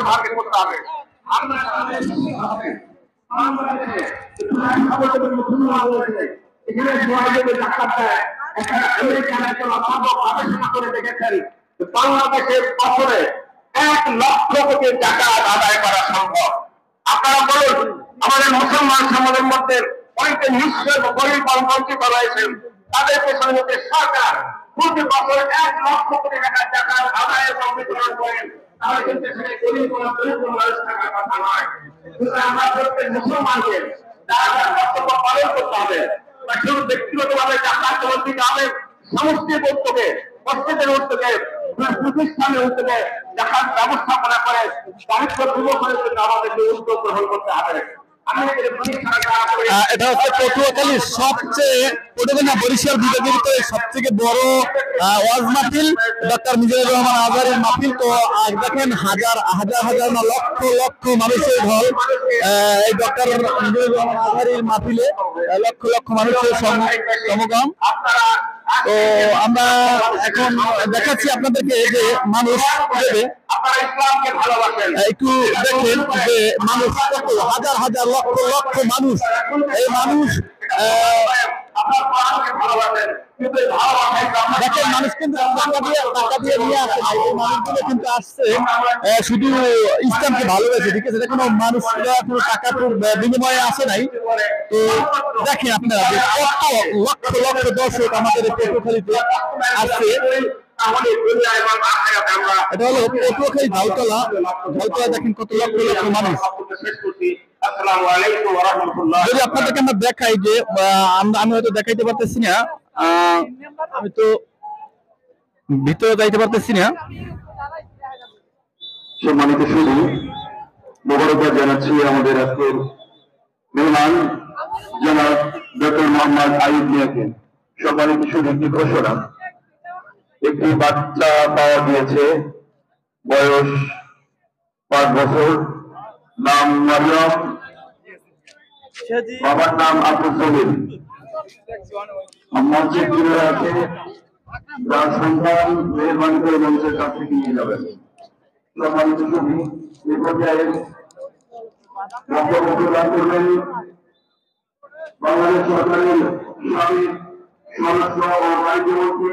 মানুষকে মার্কেট করতে হবে। আমরা এখানে ডাক্তার দেয় একটা আমেরিকান একজন অধ্যাপক গবেষণা করে দেখেছেন বাংলাদেশের বছরে 1 লক্ষ কোটি টাকা আদায় করা সম্ভব। আপনারা বলুন, আমাদের মুসলমান সমাজের মধ্যে অনেকে নিঃস্ব গরিব বঞ্চিত রয়েছেন, তাদের পেছনে যদি সরকার প্রতি বছর 1 লক্ষ কোটি টাকা আদায়ের বিতরণ করেন, তাহলে কিন্তু সেখানে গরিব মানুষ থাকার কথা নয়। আমরা প্রত্যেক মুসলমানকে যারা কর্তব্য পালন করতে হবে, বা শুধু ব্যক্তিগতভাবে জাকাত দিতে হবে, সমষ্টির উদ্যোগে, মসজিদের উদ্যোগে, প্রতিষ্ঠানের উদ্যোগে জাকাত ব্যবস্থাপনা করে দারিদ্র দূর করে আমাদেরকে উদ্যোগ গ্রহণ করতে হবে। এটা হচ্ছে পটুয়াখালীর সবচেয়ে বরিশাল বিভাগের ভিতরে সবথেকে বড় ওয়াজ মাহফিল ডক্টর মিজানুর রহমান আজহারীর মাহফিল। তো দেখেন হাজার হাজার হাজার না লক্ষ লক্ষ মানুষের ঢল এই ডক্টর মিজানুর রহমান আজহারীর মাহফিলে, লক্ষ লক্ষ মানুষের সমাগম। তো আমরা এখন দেখাচ্ছি আপনাদেরকে যে মানুষ দেবে একটু দেখেন যে মানুষ কত হাজার হাজার লক্ষ লক্ষ মানুষ, এই মানুষ দেখেন মানুষ কিন্তু টাকা দিয়ে নিয়ে আসে না, এই মানুষগুলো কিন্তু আসছে শুধু ইসলামকে ভালোবেসে, ঠিক আছে? কোনো মানুষ কোনো টাকার বিনিময়ে আসে নাই। তো দেখেন আপনারা যে কত লক্ষ লক্ষ দর্শক আমাদের পটুয়াখালীতে আসছে। এটা হলো পটুয়াখালী ঝাউতলা, দেখেন কত লক্ষ লক্ষ মানুষ। যদি আপনাদেরকে আমরা দেখাই যে আমি হয়তো দেখাইতে পারতেছি না, আমি তো ভিতরে যাইতে পারতেছি না। সম্মানিত শুধু মোবারকবাদ জানাচ্ছি আমাদের আজকের মেহমান জনাব ডক্টর মোহাম্মদ আইয়ুব মিয়াকে। সম্মানিত শুধু একটি ঘোষণা, একটি বাচ্চা পাওয়া গিয়েছে, বয়স 5 বছর, নাম মারিয়াম, বাবার নাম আব্দুল জলিল। মঞ্চে ঘিরে আছে, যার সন্তান মেহরবানি করে মঞ্চের কাছ থেকে নিয়ে যাবেন। সম্মানিত ছবি এই পর্যায়ে বক্তব্য প্রদান করবেন বাংলাদেশ সরকারের সাবেক স্বরাষ্ট্র ও বাণিজ্য মন্ত্রী